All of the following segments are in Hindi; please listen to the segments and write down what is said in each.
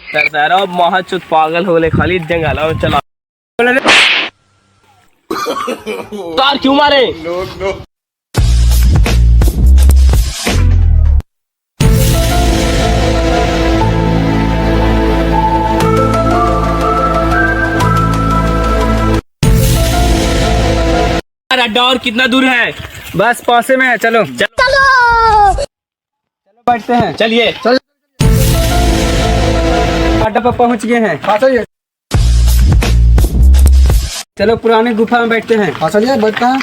सरदार महाचुत पागल हो गए खाली जंगल चला तार क्यों मारे अड्डा और कितना दूर है? बस पासे में है। चलो चलो बैठते हैं। चलिए अड्डा पर पहुंच गए हैं। चलिए चलो पुरानी गुफा में बैठते हैं। चलिए बैठते हैं।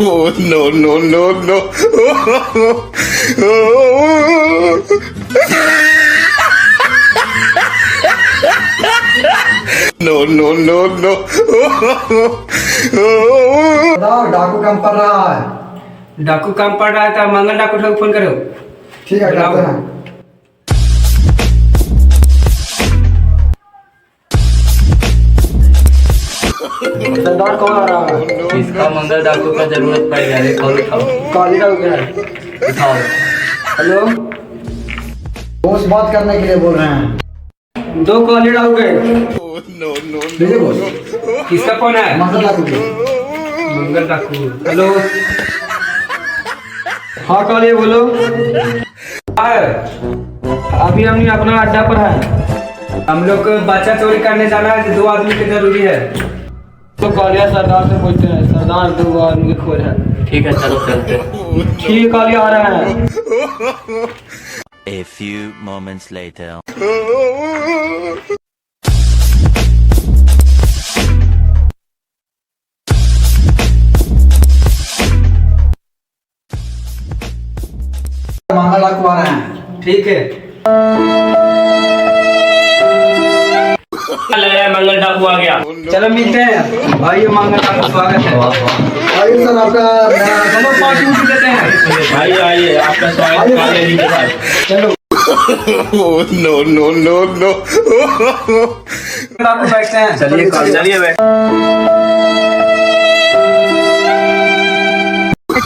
No no no no no no no no डाकू काम पड़ रहा है। डाकू काम पड़ रहा है तो मंगल डाकू को फोन करो। ठीक है करते हैं। सरदार कौन आ रहा है? इसका मंगल डाकू का जरूरत पड़ जाए कॉल उठाओ काली का है। उठाओ हेलो दोस्त बात करने के लिए बोल रहे हैं। 2 कॉल डाल गए। नो नो दीजिए बोल। किसका फोन है? मंगल डाकू के। मंगल डाकू। हेलो हाँ कॉल बोलो। अभी हम अपना अड्डा पर है। हम लोग को बच्चा चोरी करने जाना है। 2 आदमी की जरूरी है तो कॉलिया सरदार से पूछते हैं। सरदार 2 आदमी के खोज है। ठीक है चलो चलते ठीक कॉलिया आ रहा है। A few moments later. मंगल डाकू आ रहे हैं। ठीक है मंगल डाकू आ गया। चलो मिलते हैं। आइए मंगल डाकू स्वागत है। आइए सर आपका चलो पार्टी उठी देते हैं। आइए आइए आपका स्वागत काले जी के साथ। चलो नो नो नो नो डाकू बैठते हैं। चलिए चलिए बैठते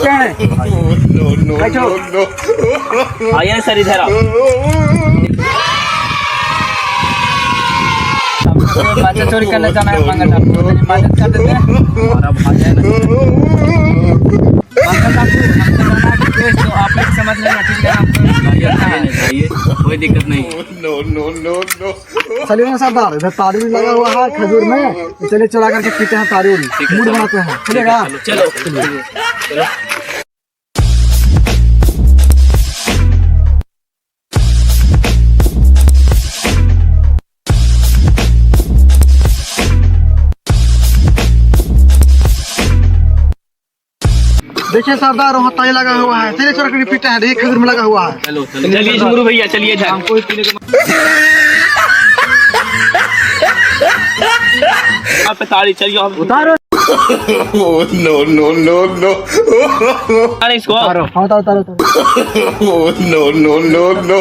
हैं। नो नो बैठो। नो आइए सर इधर आओ। बच्चा चोरी करने जाना है। मंगल डाकू मदद कर देते हैं। और अब आ जाए ना मंगल डाकू हमको जाना है केस तो आप लोग समझ लेना। ठीक है आपको कोई दिक्कत नहीं। नो नो नो नो चलिए ना सरदार इधर तारी भी लगा हुआ है खजूर में। चलिए चला करके पीते हैं तारी उड़ी मूड बनाते हैं। चलेगा चलो देखिए सरदार वहाँ ताली लगा हुआ है। चलिए चला करके पीते हैं। देखिए खजूर में लगा हुआ है। चलो चलिए झुमरू भैया चलिए इधर। आप ताली चलिए आप उतारो। नो नो नो नो अरे इसको हाँ उतारो उतारो उतारो। नो नो नो नो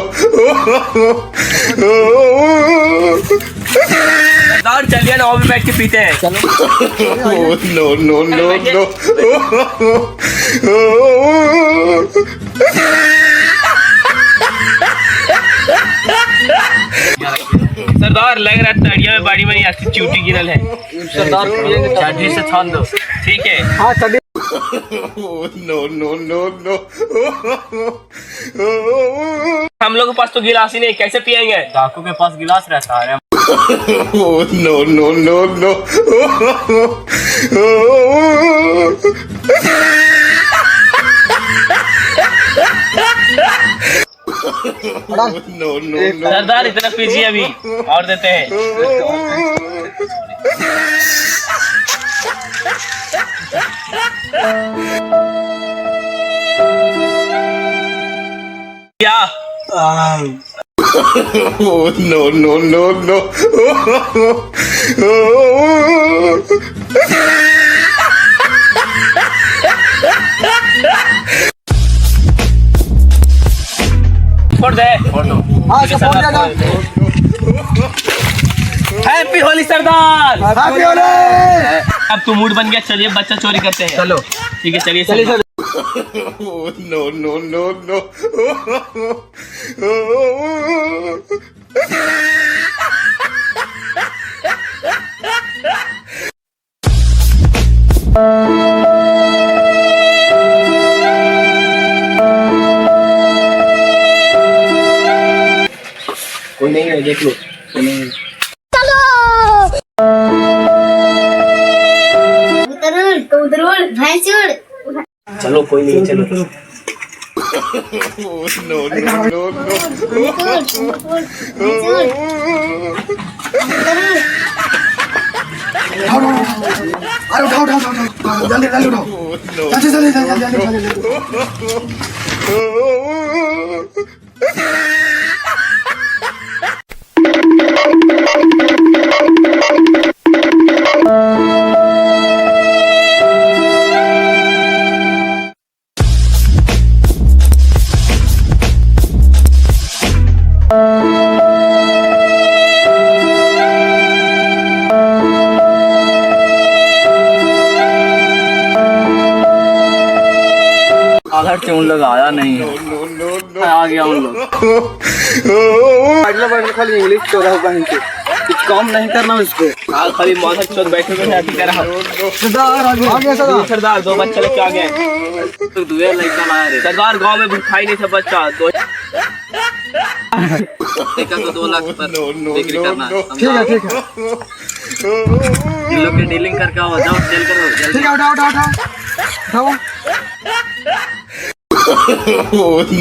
सरदार चलिए ना और भी बैठ के पीते हैं। नो नो नो नो सरदार लग रहा है तड़िया में बाड़ी में आपकी चूटी गिरल है। सरदार पिएंगे तो चाटी से छान दो। ठीक है हाँ चलिए। नो नो नो नो हम लोग के पास तो गिलास ही नहीं कैसे पिएंगे? डाकू के पास गिलास रहता है। No no no no no no सरदार इतना पीजिए अभी और देते हैं। क्या नो नो नो नो छोड़ दे छोड़ दो। हाँ सपोर्ट जाएगा। हैप्पी होली सरदार। हैप्पी होली। अब तो मूड बन गया। चलिए बच्चा चोरी करते हैं। चलो ठीक है चलिए चलिए sir. No no no no कोई नहीं है, देख लो। कबूतर उड़, भैंस उड़। चलो कोई नहीं, चलो। no, no, अरे उठाओ उठाओ उठाओ जल्दी जल्दी उठाओ जल्दी जल्दी जल्दी जल्दी आधार से उन लोग आया नहीं है। आ गया उन लोग। अगला खाली इंग्लिश चौदह बहन से कुछ काम नहीं करना उसको। आज खाली माथा चौथ बैठे हुए हैं, क्या रहा? सरदार आ गया सरदार। सरदार 2 बच्चे लेके आ गए। तो दुए लड़का लाया रे। सरदार गांव में भूखा ही नहीं था बच्चा। देखा तो 2 लाख पर बिक्री करना। ठीक है इन लोग के डीलिंग करके आओ, जाओ सेल करो जल्दी। ठीक है उठाओ उठाओ उठाओ उठाओ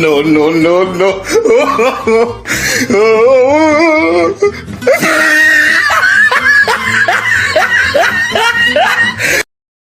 no, no, no, no.